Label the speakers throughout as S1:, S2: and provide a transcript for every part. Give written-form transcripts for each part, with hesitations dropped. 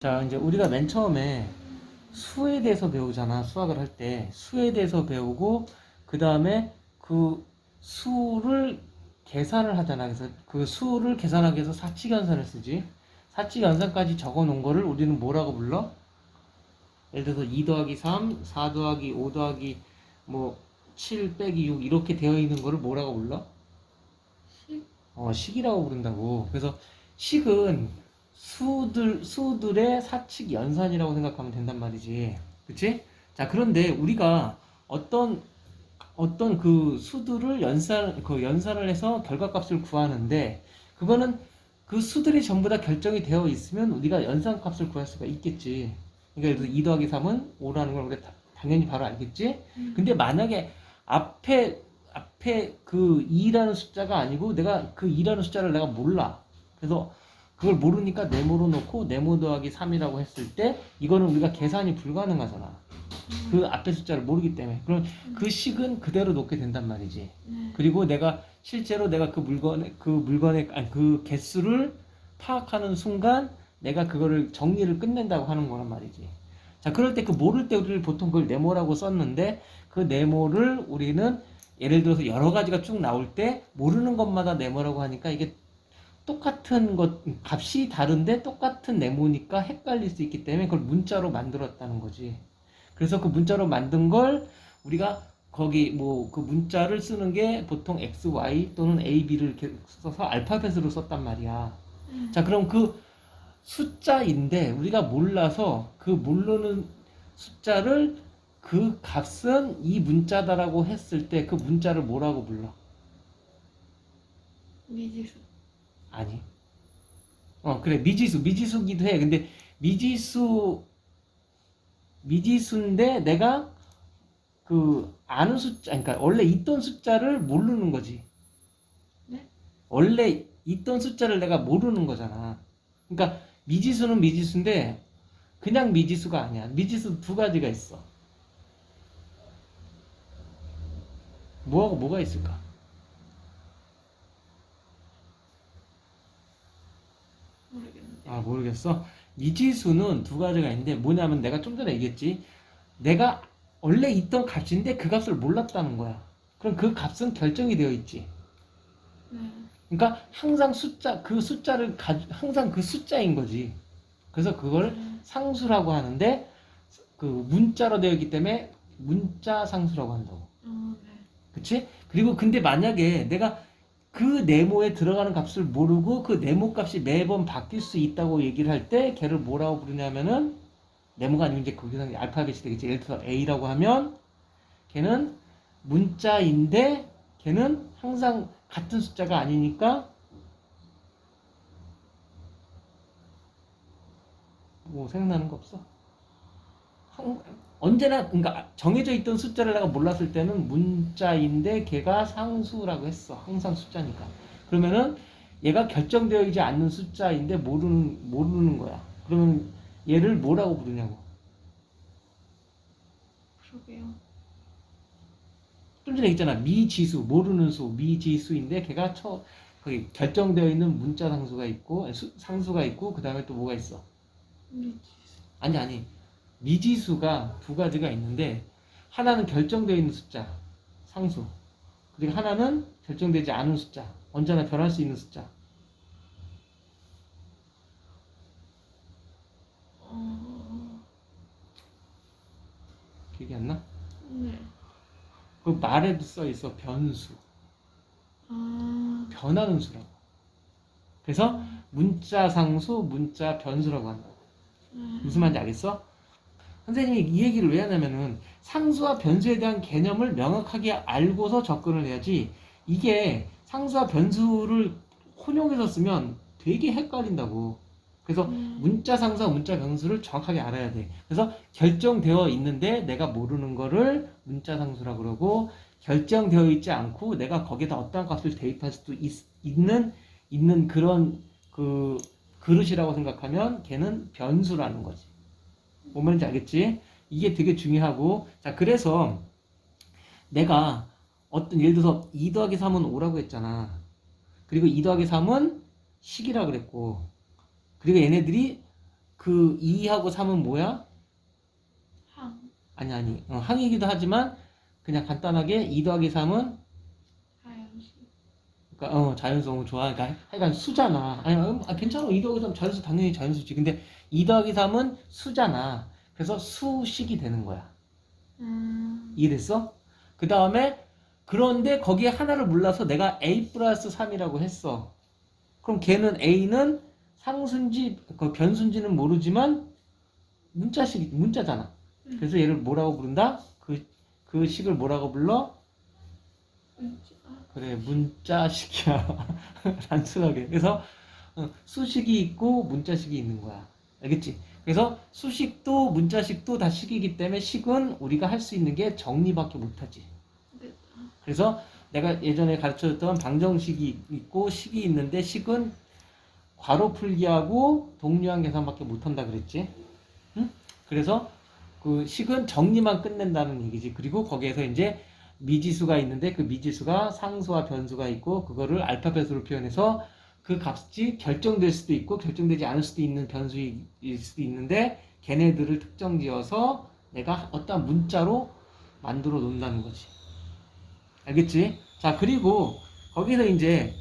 S1: 자, 이제 우리가 맨 처음에 수에 대해서 배우잖아. 수학을 할 때. 수에 대해서 배우고, 그 다음에 그 수를 계산을 하잖아. 그래서 그 수를 계산하기 위해서 사칙연산을 쓰지. 사칙연산까지 적어 놓은 거를 우리는 뭐라고 불러? 예를 들어서 2 더하기 3, 4 더하기 5 더하기 뭐 7 빼기 6 이렇게 되어 있는 거를 뭐라고 불러?
S2: 식?
S1: 식이라고 부른다고. 그래서 식은 수들의 사칙 연산이라고 생각하면 된단 말이지. 그치? 자, 그런데 우리가 어떤 그 수들을 연산을 해서 결과값을 구하는데, 그거는 그 수들이 전부 다 결정이 되어 있으면 우리가 연산값을 구할 수가 있겠지. 그러니까 예를 들어 2 더하기 3은 5라는 걸 우리가 당연히 바로 알겠지? 근데 만약에 앞에 그 2라는 숫자가 아니고 내가 그 2라는 숫자를 내가 몰라. 그래서 그걸 모르니까 네모로 놓고 네모 더하기 3이라고 했을 때 이거는 우리가 계산이 불가능하잖아. 그 앞에 숫자를 모르기 때문에. 그럼 그 식은 그대로 놓게 된단 말이지.
S2: 네.
S1: 그리고 실제로 내가 아니, 그 개수를 파악하는 순간 내가 그거를 정리를 끝낸다고 하는 거란 말이지. 자, 그럴 때 그 모를 때 우리를 보통 그걸 네모라고 썼는데, 그 네모를 우리는 예를 들어서 여러 가지가 쭉 나올 때 모르는 것마다 네모라고 하니까 이게 똑같은 값이 다른데 똑같은 네모니까 헷갈릴 수 있기 때문에 그걸 문자로 만들었다는 거지. 그래서 그 문자로 만든 걸 우리가 거기 뭐 그 문자를 쓰는 게 보통 X, Y 또는 A, B를 이렇게 써서 알파벳으로 썼단 말이야. 자, 그럼 그 숫자인데 우리가 몰라서 그 모르는 숫자를 그 값은 이 문자다라고 했을 때 그 문자를 뭐라고 불러?
S2: 미지수.
S1: 아니. 그래. 미지수기도 해. 근데 미지수인데 내가 그 아는 숫자, 그러니까 원래 있던 숫자를 모르는 거지.
S2: 네?
S1: 원래 있던 숫자를 내가 모르는 거잖아. 그러니까 미지수는 미지수인데 그냥 미지수가 아니야. 미지수 두 가지가 있어. 뭐하고 뭐가 있을까?
S2: 모르겠는데.
S1: 모르겠어. 미지수는 두 가지가 있는데 뭐냐면 내가 좀 전에 얘기했지. 내가 원래 있던 값인데 그 값을 몰랐다는 거야. 그럼 그 값은 결정이 되어 있지.
S2: 네.
S1: 그러니까 항상 항상 그 숫자인 거지. 그래서 그걸 상수라고 하는데 그 문자로 되어 있기 때문에 문자 상수라고 한다고.
S2: 네.
S1: 그치? 그리고 근데 만약에 내가 그 네모에 들어가는 값을 모르고 그 네모 값이 매번 바뀔 수 있다고 얘기를 할 때 걔를 뭐라고 부르냐면은 네모가 아니면 이제 거기서 알파벳이 되겠지. 예를 들어서 A라고 하면 걔는 문자인데 걔는 항상 같은 숫자가 아니니까 뭐 생각나는 거 없어? 언제나 그러니까 정해져 있던 숫자를 내가 몰랐을 때는 문자인데 걔가 상수라고 했어. 항상 숫자니까. 그러면은 얘가 결정되어 있지 않는 숫자인데 모르는 거야. 그러면 얘를 뭐라고 부르냐고.
S2: 그러게요.
S1: 좀 전에 있잖아. 미지수, 모르는 수, 미지수인데 걔가 거기 결정되어 있는 문자 상수가 있고 상수가 있고 그 다음에 또 뭐가 있어?
S2: 미지수.
S1: 아니. 미지수가 두 가지가 있는데 하나는 결정되어 있는 숫자, 상수. 그리고 하나는 결정되지 않은 숫자, 언제나 변할 수 있는 숫자. 기억이 안 나?
S2: 네.
S1: 그 말에도 써 있어. 변수. 변하는 수라고. 그래서 문자 상수, 문자 변수라고 한다고. 무슨 말인지 알겠어? 선생님이 이 얘기를 왜 하냐면은 상수와 변수에 대한 개념을 명확하게 알고서 접근을 해야지, 이게 상수와 변수를 혼용해서 쓰면 되게 헷갈린다고. 그래서 문자 상수와 문자 변수를 정확하게 알아야 돼. 그래서 결정되어 있는데 내가 모르는 거를 문자 상수라고 그러고, 결정되어 있지 않고 내가 거기에다 어떠한 값을 대입할 수도 있는 그런 그 그릇이라고 생각하면 걔는 변수라는 거지. 뭔 말인지 알겠지? 이게 되게 중요하고, 자, 그래서 내가 예를 들어서 2 더하기 3은 5라고 했잖아. 그리고 2 더하기 3은 식이라고 그랬고, 그리고 얘네들이 그 2하고 3은 뭐야?
S2: 항.
S1: 아니. 항이기도 하지만 그냥 간단하게 2 더하기 3은
S2: 자연수.
S1: 그러니까 자연수 좋아. 그러니까 하여간 수잖아. 괜찮아. 2 더하기 3 자연수 당연히 자연수지. 근데 2 더하기 3은 수잖아. 그래서 수식이 되는 거야. 이해됐어? 그 다음에 그런데 거기에 하나를 몰라서 내가 a 플러스 3이라고 했어. 그럼 걔는 a는 상수인지 그 변수인지는 모르지만 문자잖아. 그래서 얘를 뭐라고 부른다? 그 식을 뭐라고 불러? 그래, 문자식이야. 단순하게. 그래서 수식이 있고 문자식이 있는 거야. 알겠지? 그래서 수식도 문자식도 다 식이기 때문에 식은 우리가 할 수 있는 게 정리밖에 못하지. 그래서 내가 예전에 가르쳐줬던 방정식이 있고 식이 있는데 식은 괄호 풀기하고 동류한 계산밖에 못한다 그랬지. 응? 그래서 그 식은 정리만 끝낸다는 얘기지. 그리고 거기에서 이제 미지수가 있는데 그 미지수가 상수와 변수가 있고 그거를 알파벳으로 표현해서 그 값이 결정될 수도 있고 결정되지 않을 수도 있는 변수일 수도 있는데 걔네들을 특정 지어서 내가 어떤 문자로 만들어 놓는다는 거지. 알겠지? 자, 그리고 거기서 이제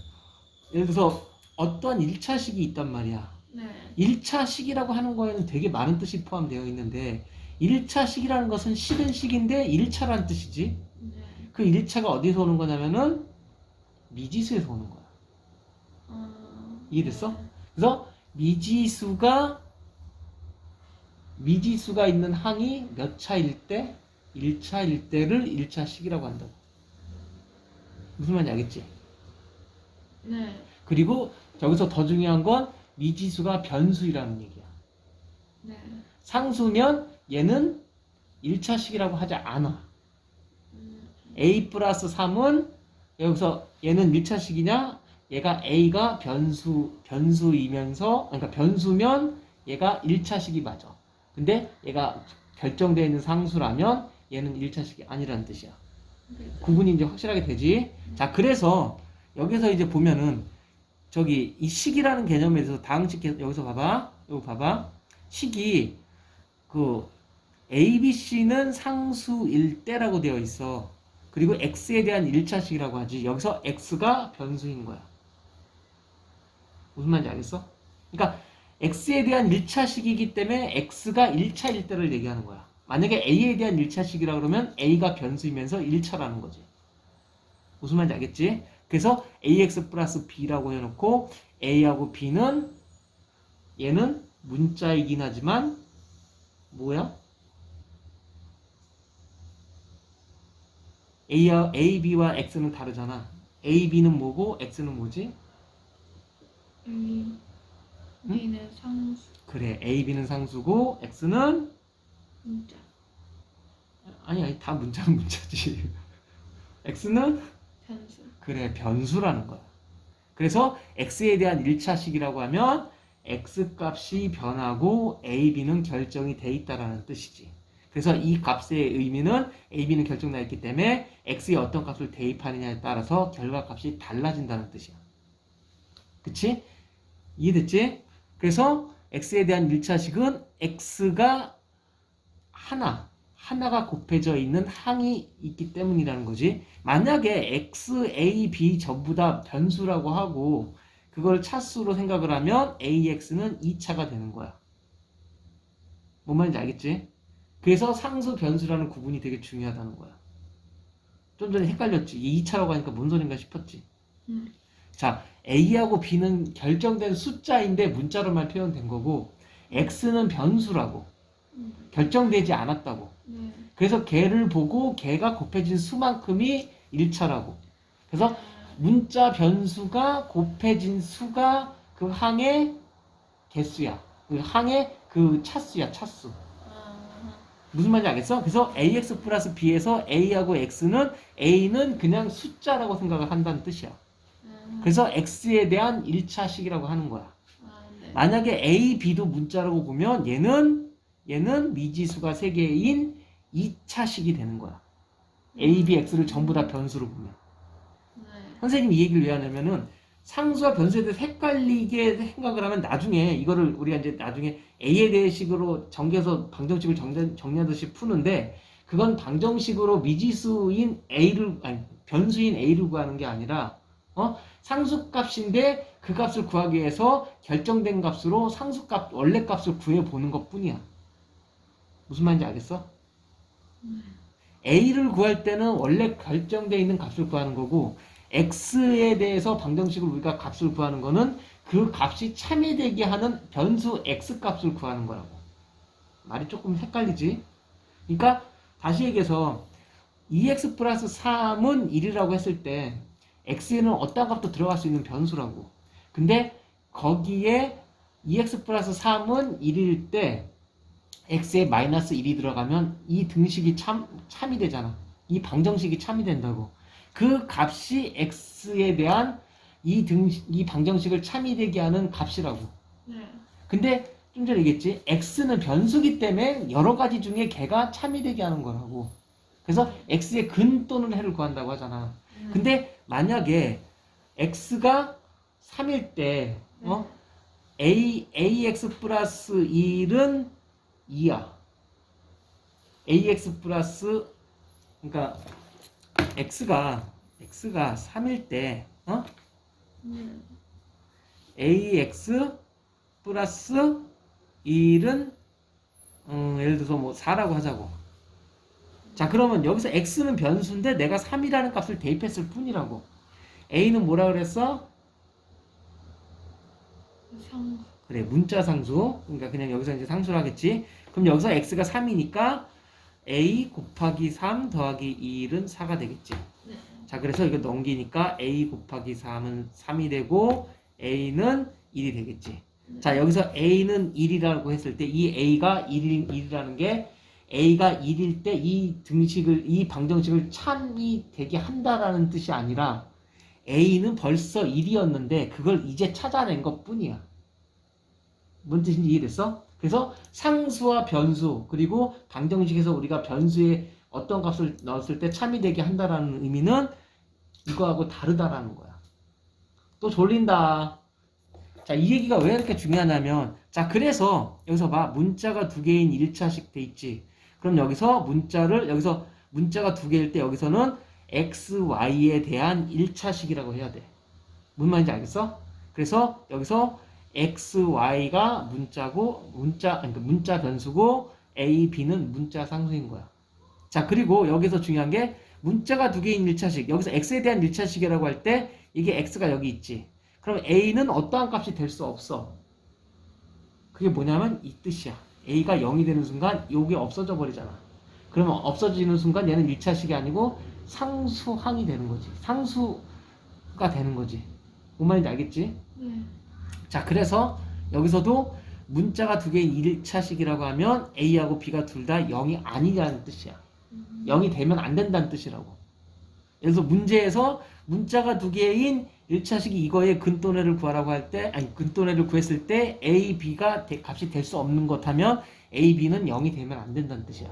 S1: 예를 들어서 어떤 1차식이 있단 말이야.
S2: 네.
S1: 1차식이라고 하는 거에는 되게 많은 뜻이 포함되어 있는데 1차식이라는 것은 식은 식인데 1차라는 뜻이지.
S2: 네.
S1: 그 1차가 어디서 오는 거냐면은 미지수에서 오는 거야. 이해됐어? 그래서 미지수가 있는 항이 몇 차일 때? 1차일 때를 1차식이라고 한다고. 무슨 말인지 알겠지?
S2: 네.
S1: 그리고 저기서 더 중요한 건 미지수가 변수이라는 얘기야.
S2: 네.
S1: 상수면 얘는 1차식이라고 하지 않아. a 플러스 3은 여기서 얘는 1차식이냐? 얘가 a가 변수이면서 그러니까 변수면 얘가 1차식이 맞아. 근데 얘가 결정되어 있는 상수라면 얘는 1차식이 아니라는 뜻이야. 구분이 이제 확실하게 되지. 자, 그래서 여기서 이제 보면은 저기 이 식이라는 개념에 대해서 다항식 여기서 봐봐. 여기 봐봐. 식이 그 A, B, C는 상수일 때라고 되어 있어. 그리고 X에 대한 1차식이라고 하지. 여기서 X가 변수인 거야. 무슨 말인지 알겠어? 그러니까 X에 대한 1차식이기 때문에 X가 1차일 때를 얘기하는 거야. 만약에 A에 대한 1차식이라 그러면 A가 변수이면서 1차라는 거지. 무슨 말인지 알겠지? 그래서 AX 플러스 B라고 해놓고 A하고 B는 얘는 문자이긴 하지만 뭐야? A, B와 X는 다르잖아. A, B는 뭐고 X는 뭐지?
S2: B는 상수.
S1: 그래, A, B는 상수고 X는
S2: 문자.
S1: 아니 다 문자는 문자지. X는
S2: 변수.
S1: 그래, 변수라는 거야. 그래서 X에 대한 1차식이라고 하면 X 값이 변하고 A, B는 결정이 돼 있다라는 뜻이지. 그래서 이 값의 의미는 A, B는 결정나 있기 때문에 X에 어떤 값을 대입하느냐에 따라서 결과값이 달라진다는 뜻이야. 그치? 이해됐지? 그래서 X에 대한 1차식은 X가 하나가 곱해져 있는 항이 있기 때문이라는 거지. 만약에 X, A, B 전부 다 변수라고 하고 그걸 차수로 생각을 하면 AX는 2차가 되는 거야. 뭔 말인지 알겠지? 그래서 상수 변수라는 구분이 되게 중요하다는 거야. 좀 전에 헷갈렸지? 2차라고 하니까 뭔 소린가 싶었지? 자, A하고 B는 결정된 숫자인데 문자로만 표현된 거고 X는 변수라고 결정되지 않았다고. 그래서 걔를 보고 걔가 곱해진 수만큼이 1차라고. 그래서 문자 변수가 곱해진 수가 그 항의 개수야. 그 항의 그 차수야, 차수. 무슨 말인지 알겠어? 그래서 AX 플러스 B에서 A하고 X는 A는 그냥 숫자라고 생각을 한다는 뜻이야. 그래서 X에 대한 1차식이라고 하는 거야.
S2: 네.
S1: 만약에 A, B도 문자라고 보면 얘는 미지수가 3개인 2차식이 되는 거야. A, B, X를 전부 다 변수로 보면.
S2: 네.
S1: 선생님이 이 얘기를 왜 하냐면은 상수와 변수에 대해서 헷갈리게 생각을 하면 나중에 이거를 우리가 이제 나중에 A에 대해 식으로 정리해서 방정식을 정리하듯이 푸는데 그건 방정식으로 미지수인 A를 아니 변수인 A를 구하는 게 아니라 상수값인데 그 값을 구하기 위해서 결정된 값으로 상수값 원래 값을 구해 보는 것뿐이야. 무슨 말인지 알겠어? A를 구할 때는 원래 결정되어 있는 값을 구하는 거고 X에 대해서 방정식으로 우리가 값을 구하는 거는 그 값이 참여되게 하는 변수 X 값을 구하는 거라고. 말이 조금 헷갈리지? 그러니까 다시 얘기해서 2x 플러스 3은 1이라고 했을 때 x에는 어떤 값도 들어갈 수 있는 변수라고. 근데 거기에 2x 플러스 3은 1일 때 x에 마이너스 1이 들어가면 이 등식이 참이 되잖아. 이 방정식이 참이 된다고. 그 값이 x에 대한 이 방정식을 참이 되게 하는 값이라고.
S2: 네.
S1: 근데 좀 전에 얘기했지. x는 변수기 때문에 여러 가지 중에 걔가 참이 되게 하는 거라고. 그래서 x의 근 또는 해를 구한다고 하잖아. 근데 만약에 x가 3일 때 ax 플러스 1은 2야. ax 플러스 그러니까 x가 3일 때 ax 플러스 1은 예를 들어서 뭐 4라고 하자고. 자, 그러면 여기서 x는 변수인데 내가 3이라는 값을 대입했을 뿐이라고. a는 뭐라 그랬어?
S2: 상수.
S1: 그래, 문자 상수. 그러니까 그냥 여기서 이제 상수를 하겠지. 그럼 여기서 x가 3이니까 a 곱하기 3 더하기 1은 4가 되겠지.
S2: 네.
S1: 자, 그래서 이거 넘기니까 a 곱하기 3은 3이 되고 a는 1이 되겠지. 자, 여기서 a는 1이라고 했을 때 이 a가 1이라는 게 a가 1일 때 이 방정식을 참이 되게 한다라는 뜻이 아니라 a는 벌써 1이었는데 그걸 이제 찾아낸 것 뿐이야. 뭔 뜻인지 이해됐어? 그래서 상수와 변수 그리고 방정식에서 우리가 변수에 어떤 값을 넣었을 때 참이 되게 한다라는 의미는 이거하고 다르다라는 거야. 또 졸린다. 자, 이 얘기가 왜 이렇게 중요하냐면, 자, 그래서 여기서 봐. 문자가 두 개인 1차식 돼 있지. 그럼 여기서 문자가 두 개일 때 여기서는 x, y에 대한 1차식이라고 해야 돼. 무슨 말인지 알겠어? 그래서 여기서 x, y가 문자고, 문자 변수고, a, b는 문자 상수인 거야. 자, 그리고 여기서 중요한 게 문자가 두 개인 1차식. 여기서 x에 대한 1차식이라고 할 때 이게 x가 여기 있지. 그럼 a는 어떠한 값이 될 수 없어. 그게 뭐냐면 이 뜻이야. a가 0이 되는 순간 이게 없어져 버리잖아. 그러면 없어지는 순간 얘는 1차식이 아니고 상수항이 되는 거지. 상수가 되는 거지. 뭔 말인지 알겠지?
S2: 네.
S1: 자, 그래서 여기서도 문자가 두 개인 1차식이라고 하면 a하고 b가 둘 다 0이 아니라는 뜻이야. 0이 되면 안 된다는 뜻이라고. 그래서 문제에서 문자가 두 개인 1차식이 이거의 근또네를 구하라고 할 때, 근또네를 구했을 때 a, b가 값이 될 수 없는 것 하면 a, b는 0이 되면 안 된다는 뜻이야.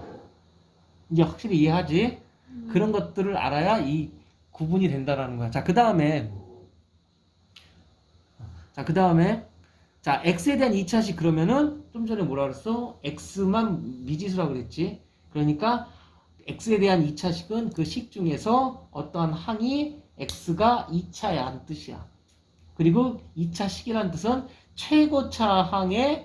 S1: 이제 확실히 이해하지? 그런 것들을 알아야 이 구분이 된다라는 거야. 자, 그 다음에 자, x에 대한 2차식 그러면은 좀 전에 뭐라 그랬어? x만 미지수라고 그랬지. 그러니까 x에 대한 2차식은 그 식 중에서 어떠한 항이 x가 2차야는 뜻이야. 그리고 2차식이라는 뜻은 최고차항이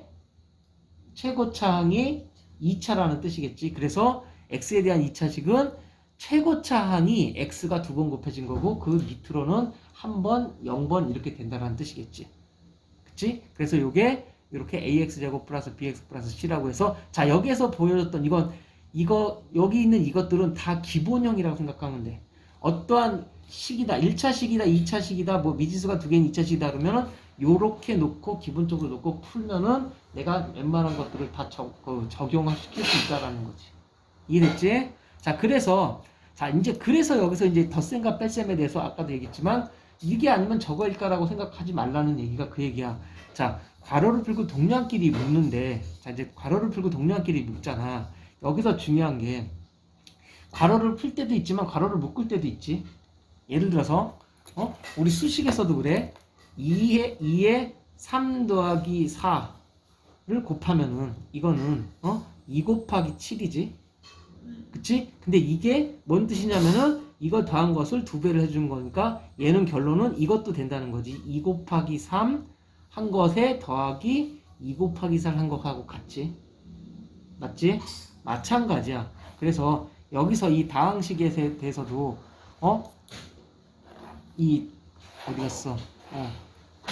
S1: 2차라는 뜻이겠지. 그래서 x에 대한 2차식은 최고차항이 x가 두 번 곱해진 거고 그 밑으로는 한 번, 0번 이렇게 된다는 뜻이겠지. 그치? 그래서 요게 이렇게 ax제곱 플러스 bx 플러스 c라고 해서 자, 여기에서 보여줬던 여기 있는 이것들은 다 기본형이라고 생각하면 돼. 어떠한 식이다, 1차식이다, 2차식이다, 뭐 미지수가 두 개인 2차식이다 그러면은 요렇게 놓고 기본적으로 놓고 풀면은 내가 웬만한 것들을 다 적용시킬 수 있다라는 거지. 이해됐지? 자, 그래서 여기서 이제 덧셈과 뺄셈에 대해서 아까도 얘기했지만 이게 아니면 저거일까라고 생각하지 말라는 얘기가 그 얘기야. 자, 괄호를 풀고 동량끼리 묶는데, 자, 이제 괄호를 풀고 동량끼리 묶잖아. 여기서 중요한 게 괄호를 풀 때도 있지만 괄호를 묶을 때도 있지. 예를 들어서 우리 수식에서도 그래. 2에 3 더하기 4를 곱하면은 이거는 2 곱하기 7이지. 그치? 근데 이게 뭔 뜻이냐면은 이걸 더한 것을 2배를 해준 거니까 얘는 결론은 이것도 된다는 거지. 2 곱하기 3 한 것에 더하기 2 곱하기 4 한 것하고 같지. 맞지? 마찬가지야. 그래서 여기서 이 다항식에 대해서도 이 어디 갔어?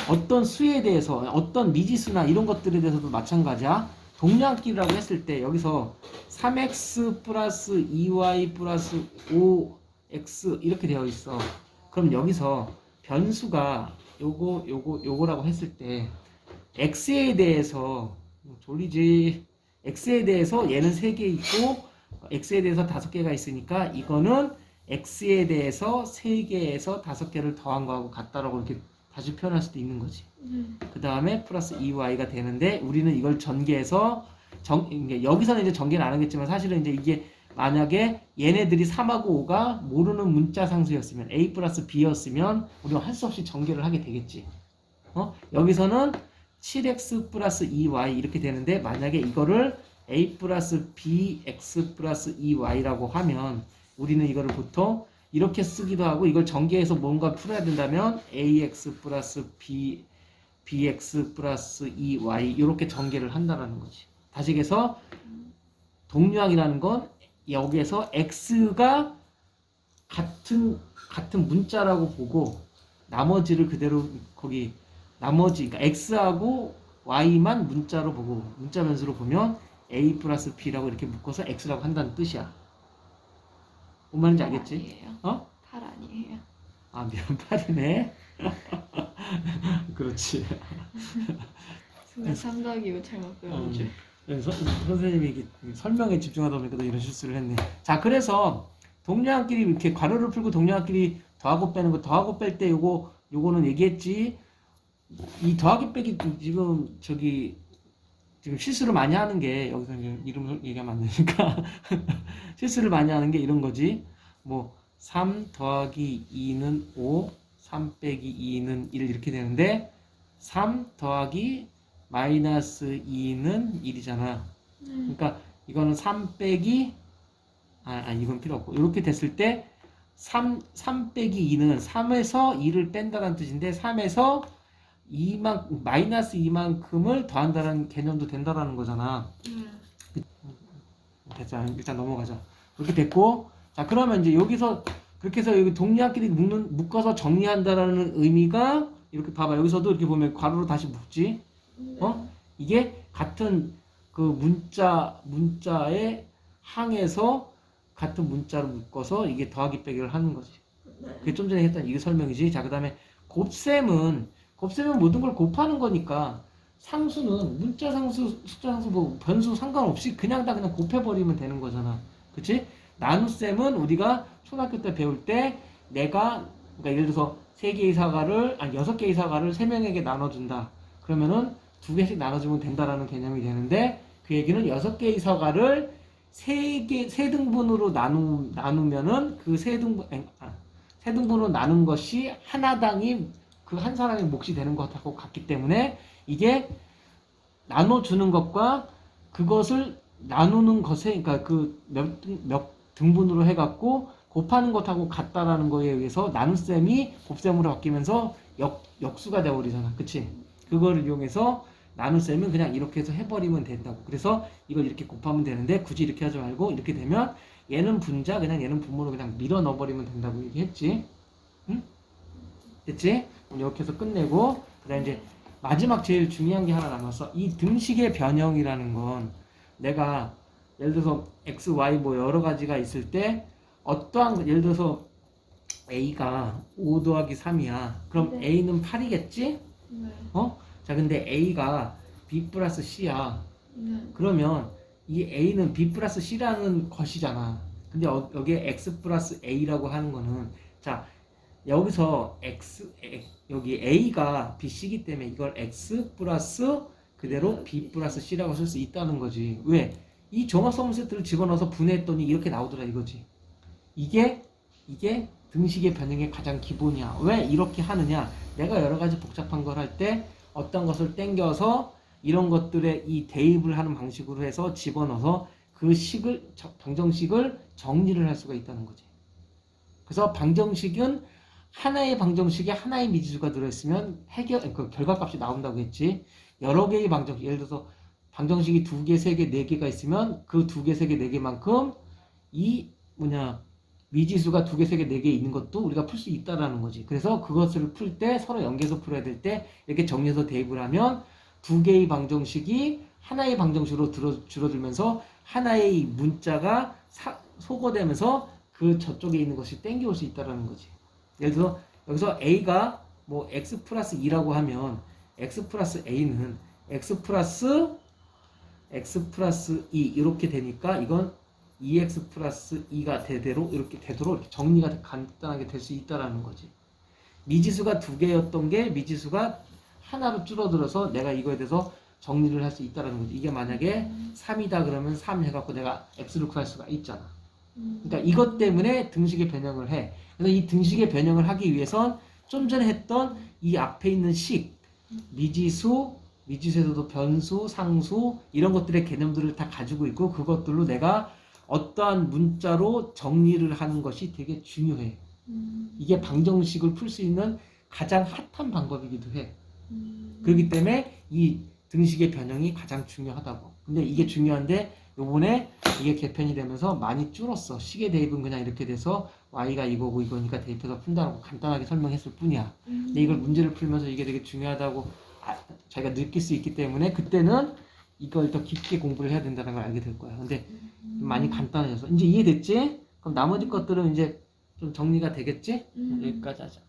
S1: 어떤 수에 대해서 어떤 미지수나 이런 것들에 대해서도 마찬가지야. 동량끼리라고 했을 때 여기서 3x 플러스 2y 플러스 5x 이렇게 되어 있어. 그럼 여기서 변수가 요거라고 했을 때 x에 대해서 졸리지. x에 대해서 얘는 3개 있고 x에 대해서 5개가 있으니까 이거는 x에 대해서 3개에서 5개를 더한 거하고 같다라고 이렇게 다시 표현할 수도 있는 거지. 그 다음에 플러스 2y가 되는데 우리는 이걸 전개해서 여기서는 이제 전개는 안 하겠지만 사실은 이제 이게 만약에 얘네들이 3하고 5가 모르는 문자 상수였으면 a 플러스 b였으면 우리가 할 수 없이 전개를 하게 되겠지. 여기서는 7x 플러스 2y 이렇게 되는데 만약에 이거를 a 플러스 bx 플러스 2y라고 하면 우리는 이거를 보통 이렇게 쓰기도 하고 이걸 전개해서 뭔가 풀어야 된다면 ax 플러스 bx 플러스 2y 이렇게 전개를 한다는 거지. 다시 해서 동류항이라는 건 여기에서 x가 같은 문자라고 보고 나머지를 그대로 거기 나머지 그러니까 x하고 y만 문자로 보고 문자 변수로 보면 a 플러스 b라고 이렇게 묶어서 x라고 한다는 뜻이야. 뭔 말인지 알겠지?
S2: 아니에요. 8 아니에요.
S1: 아 미안 8이네. 그렇지.
S2: 순간 3 더하기 5 잘못 배운 줄.
S1: 선생님이 이게 설명에 집중하다 보니까 또 이런 실수를 했네. 자 그래서 동량끼리 이렇게 괄호를 풀고 동량끼리 더하고 빼는 거 더하고 뺄 때 요거는 얘기했지. 이 더하기 빼기 지금 지금 실수를 많이 하는 게 여기서 이제 이름을 얘기하면 안 되니까 실수를 많이 하는 게 이런 거지. 뭐 3 더하기 2는 5, 3 빼기 2는 1 이렇게 되는데 3 더하기 마이너스 2는 1이잖아. 그러니까 이거는 3 빼기 이건 필요 없고 이렇게 됐을 때 3 빼기 2는 3에서 2를 뺀다는 뜻인데 3에서 마이너스 2만큼을 더한다는 개념도 된다라는 거잖아. 됐자. 일단 넘어가자. 이렇게 됐고, 자 그러면 이제 여기서 그렇게 해서 여기 동량끼리 묶어서 정리한다라는 의미가 이렇게 봐봐. 여기서도 이렇게 보면 괄호로 다시 묶지. 이게 같은 그 문자의 항에서 같은 문자로 묶어서 이게 더하기 빼기를 하는 거지. 그게 좀 전에 했던 이게 설명이지. 자 그다음에 곱셈은 모든 걸 곱하는 거니까 상수는 문자 상수, 숫자 상수, 뭐 변수 상관없이 그냥 곱해버리면 되는 거잖아. 그치? 나눗셈은 우리가 초등학교 때 배울 때 그러니까 예를 들어서 3개의 사과를 6개의 사과를 3명에게 나눠준다. 그러면은 2개씩 나눠주면 된다라는 개념이 되는데 그 얘기는 6개의 사과를 3등분으로 나누면은 그 3등분으로 나눈 것이 하나당이 그 한 사람의 몫이 되는 것하고 같기 때문에 이게 나눠주는 것과 그것을 나누는 것에 그러니까 그 몇 등분으로 해갖고 곱하는 것하고 같다라는 거에 의해서 나눗셈이 곱셈으로 바뀌면서 역수가 되어버리잖아. 그치? 그거를 이용해서 나눗셈은 그냥 이렇게 해서 해버리면 된다고. 그래서 이걸 이렇게 곱하면 되는데 굳이 이렇게 하지 말고 이렇게 되면 얘는 분자 그냥 얘는 분모로 그냥 밀어 넣어버리면 된다고 얘기했지. 응? 됐지? 이렇게 해서 끝내고 그다음에 이제 마지막 제일 중요한 게 하나 남았어. 이 등식의 변형이라는 건 내가 예를 들어서 x, y 뭐 여러 가지가 있을 때 어떠한 예를 들어서 a가 5 더하기 3이야. 그럼 a는 8이겠지?
S2: 네.
S1: 자 근데 a가 b 플러스 c야. 그러면 이 a는 b 플러스 c라는 것이잖아. 근데 여기에 x 플러스 a라고 하는 거는 자 여기서 여기 a가 bc이기 때문에 이걸 x 플러스 그대로 b 플러스 c라고 쓸 수 있다는 거지. 왜? 이 종합소문 세트를 집어넣어서 분해했더니 이렇게 나오더라 이거지. 이게 등식의 변형의 가장 기본이야. 왜 이렇게 하느냐? 내가 여러 가지 복잡한 걸 할 때 어떤 것을 땡겨서 이런 것들에 이 대입을 하는 방식으로 해서 집어넣어서 그 식을 방정식을 정리를 할 수가 있다는 거지. 그래서 방정식은 하나의 방정식에 하나의 미지수가 들어있으면 그 결과값이 나온다고 했지. 여러 개의 방정식, 예를 들어서 방정식이 2개, 3개, 4개가 있으면 그 2개, 3개, 4개만큼 이 미지수가 2개, 3개, 4개 있는 것도 우리가 풀 수 있다라는 거지. 그래서 그것을 풀 때 서로 연계해서 풀어야 될 때 이렇게 정리해서 대입을 하면 2개의 방정식이 하나의 방정식으로 줄어들면서 하나의 문자가 소거되면서 그 저쪽에 있는 것이 땡겨올 수 있다라는 거지. 예를 들어 여기서 a가 뭐 x 플러스 2라고 하면 x 플러스 a는 x 플러스 2 이렇게 되니까 이건 2x 플러스 2가 되도록 이렇게 정리가 간단하게 될 수 있다라는 거지. 미지수가 2개였던 게 미지수가 하나로 줄어들어서 내가 이거에 대해서 정리를 할 수 있다라는 거지. 이게 만약에 3이다 그러면 3 해갖고 내가 x를 구할 수가 있잖아. 그러니까 이것 때문에 등식의 변형을 해. 그래서 이 등식의 변형을 하기 위해선 좀 전에 했던 이 앞에 있는 식, 미지수에서도 변수, 상수 이런 것들의 개념들을 다 가지고 있고 그것들로 내가 어떠한 문자로 정리를 하는 것이 되게 중요해. 이게 방정식을 풀 수 있는 가장 핫한 방법이기도 해. 그렇기 때문에 이 등식의 변형이 가장 중요하다고. 근데 이게 중요한데 요번에 이게 개편이 되면서 많이 줄었어. 식의 대입은 그냥 이렇게 돼서 y가 이거고 이거니까 대입해서 푼다고 간단하게 설명했을 뿐이야. 근데 이걸 문제를 풀면서 이게 되게 중요하다고 자기가 느낄 수 있기 때문에 그때는 이걸 더 깊게 공부를 해야 된다는 걸 알게 될 거야. 근데 많이 간단해져서 이제 이해됐지? 그럼 나머지 것들은 이제 좀 정리가 되겠지? 여기까지 하자.